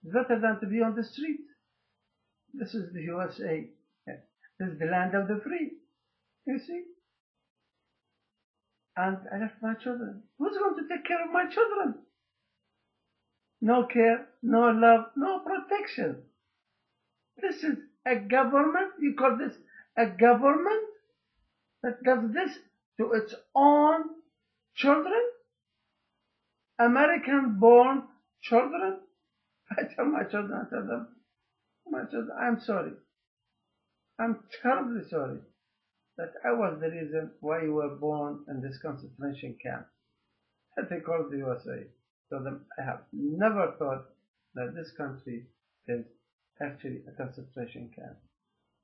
It's better than to be on the street. This is the USA. This is the land of the free. You see? And I left my children. Who's going to take care of my children? No care, no love, no protection. This is a government. You call this a government that does this to its own children? American-born children? I tell my children, I'm sorry. I'm terribly sorry that I was the reason why you were born in this concentration camp that they call the USA. So I have never thought that this country is actually a concentration camp,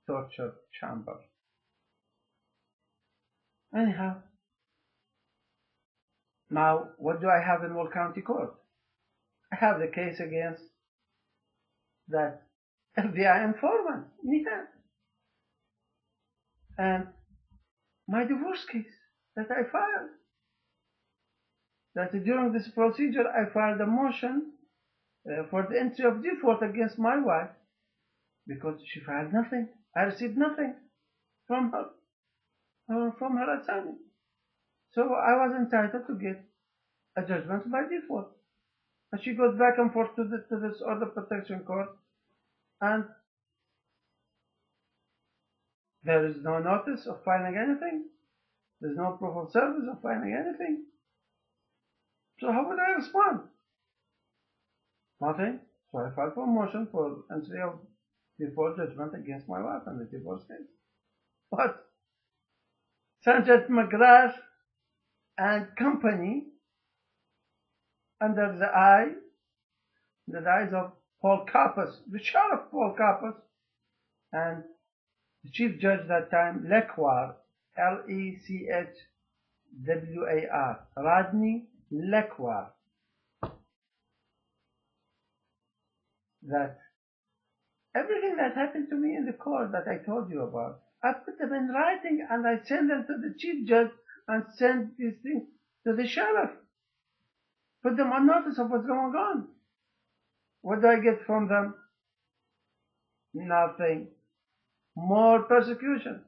torture chamber. Anyhow, now what do I have in Will County Court? I have the case against that FBI informant, Nihat, and my divorce case that I filed. That during this procedure I filed a motion for the entry of default against my wife because she filed nothing. I received nothing from her attorney. So I was entitled to get a judgment by default. And she goes back and forth to this order protection court, and there is no notice of filing anything. There's no proof of service of filing anything. So how would I respond? Nothing. So I filed for a motion for entry of default judgment against my wife in the divorce case. But Sergeant McGrath and company, under the eyes of Paul Kappas, the sheriff Paul Kappas, and the chief judge that time, Lekwar, L-E-C-H-W-A-R, Rodney Lekwar, that everything that happened to me in the court that I told you about, I put them in writing and I send them to the chief judge and send these things to the sheriff. Put them on notice of what's going on. What do I get from them? Nothing. More persecution.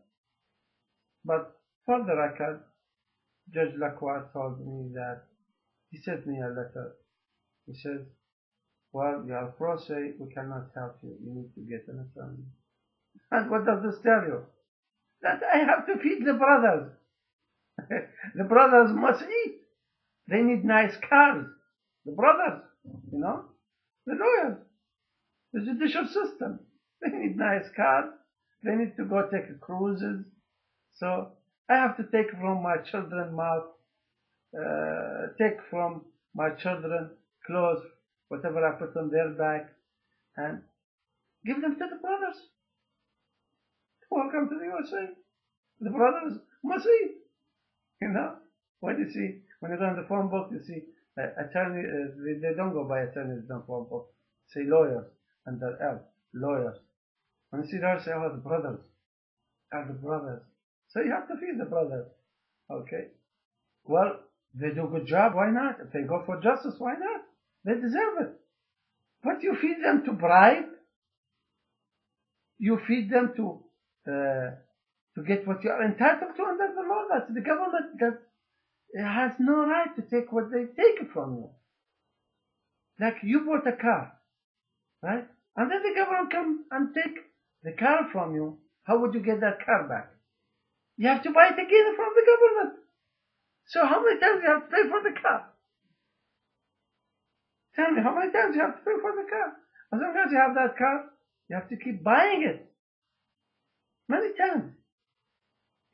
But for the record, Judge Lekwar told me that he sent me a letter. He says, well, you are pro se, we cannot help you. You need to get an attorney. And what does this tell you? That I have to feed the brothers. The brothers must eat. They need nice cars. The brothers, the lawyers, the judicial system. They need nice cars. They need to go take cruises. So I have to take from my children's mouth, take from my children clothes, whatever I put on their back, and give them to the brothers. Welcome to the USA. The brothers must eat. When you go in the phone book, you see attorney. They don't go by attorneys in the phone book. Say lawyers under L, lawyers. When you see lawyers, say, oh, the brothers are the brothers. So you have to feed the brothers. Okay. Well, they do a good job. Why not? If they go for justice, why not? They deserve it. But you feed them to bribe. You feed them to get what you are entitled to under the law. That's the government that has no right to take what they take from you. Like you bought a car, right? And then the government come and take the car from you. How would you get that car back? You have to buy it again from the government. So how many times you have to pay for the car? Tell me, how many times you have to pay for the car? As long as you have that car, you have to keep buying it. Many times.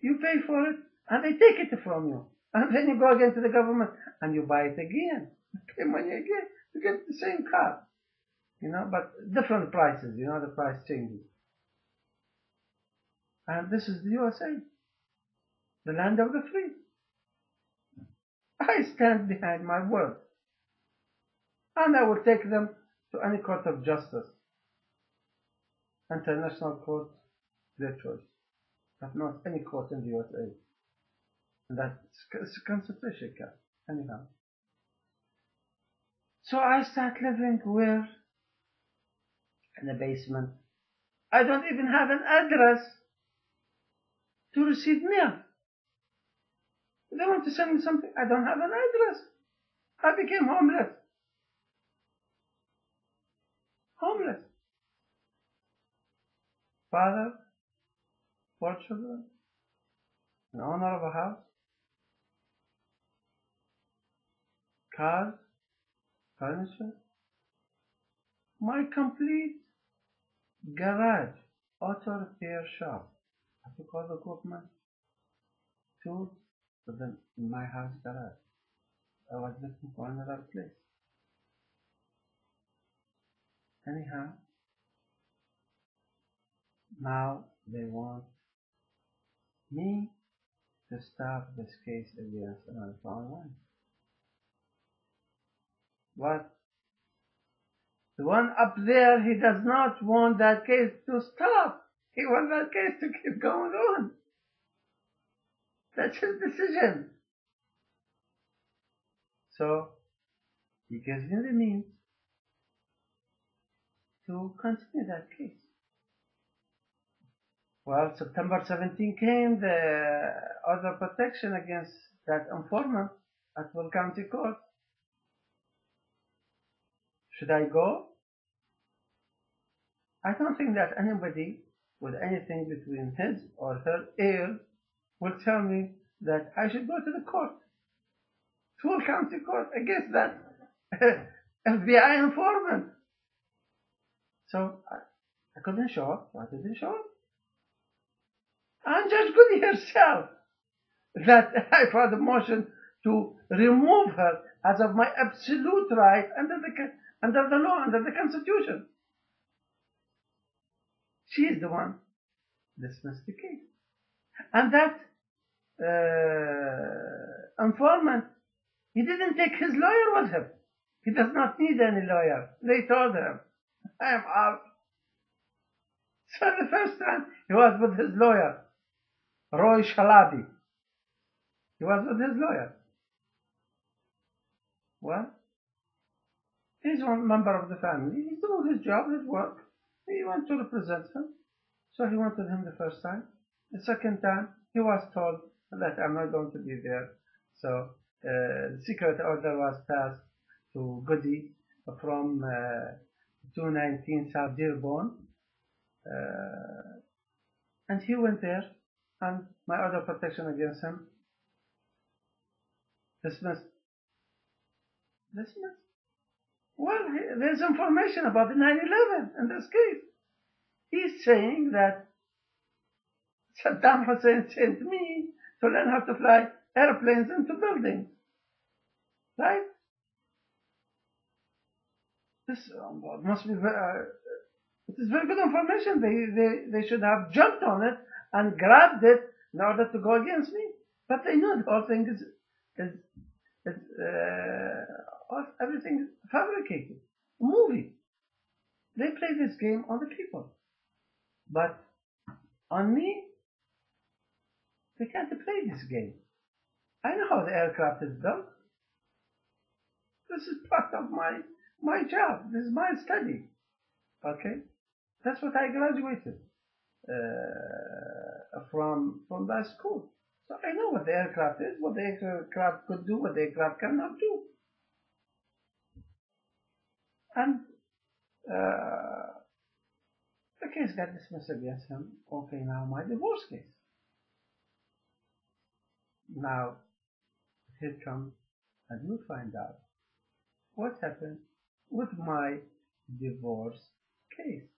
You pay for it, and they take it from you. And then you go again to the government, and you buy it again. You pay money again to get the same car. But different prices, the price changes. And this is the USA, the land of the free. I stand behind my word. And I will take them to any court of justice. International court, their choice. But not any court in the USA. And that's a concentration camp. Anyhow. So I start living where in the basement. I don't even have an address to receive mail. If they want to send me something, I don't have an address. I became homeless. Homeless. Father, 4 children, an owner of a house, cars, furniture, my complete garage, auto repair shop. I took all the equipment, tools, put them in my house garage. I was looking for another place. Anyhow, now they want me to stop this case against another online. What? The one up there, he does not want that case to stop. He wants that case to keep going on. That's his decision. So, he gives me the means to continue that case. Well, September 17 came, the order of protection against that informant at Will County Court. Should I go? I don't think that anybody with anything between his or her ears will tell me that I should go to the court, Will County Court, against that FBI informant. So I couldn't show up. I didn't show up. And Judge Goody herself, that I filed a motion to remove her as of my absolute right under the law, under the Constitution. She is the one dismissed the case. And that informant, he didn't take his lawyer with him. He does not need any lawyer. They told him, I am out. So the first time he was with his lawyer, Roy Shalabi. He was with his lawyer. Well, he's one member of the family. He's doing his job, his work. He wants to represent him. So he went with him the first time. The second time, he was told that I'm not going to be there. So the secret order was passed to Goody from 219 South Dearborn. And he went there, and my order of protection against him dismissed. Dismissed? Well, there's information about the 9/11 in this case. He's saying that Saddam Hussein sent me to learn how to fly airplanes into buildings. Right? This must be it is very good information. They should have jumped on it and grabbed it in order to go against me. But they know the whole thing is everything is fabricated. A movie. They play this game on the people. But on me, they can't play this game. I know how the aircraft is built. This is part of my job. This is my study. Okay? That's what I graduated from that school. So I know what the aircraft is, what the aircraft could do, what the aircraft cannot do. And the case got dismissed against him. Okay, now my divorce case. Now, here comes, and you'll find out what happened with my divorce case.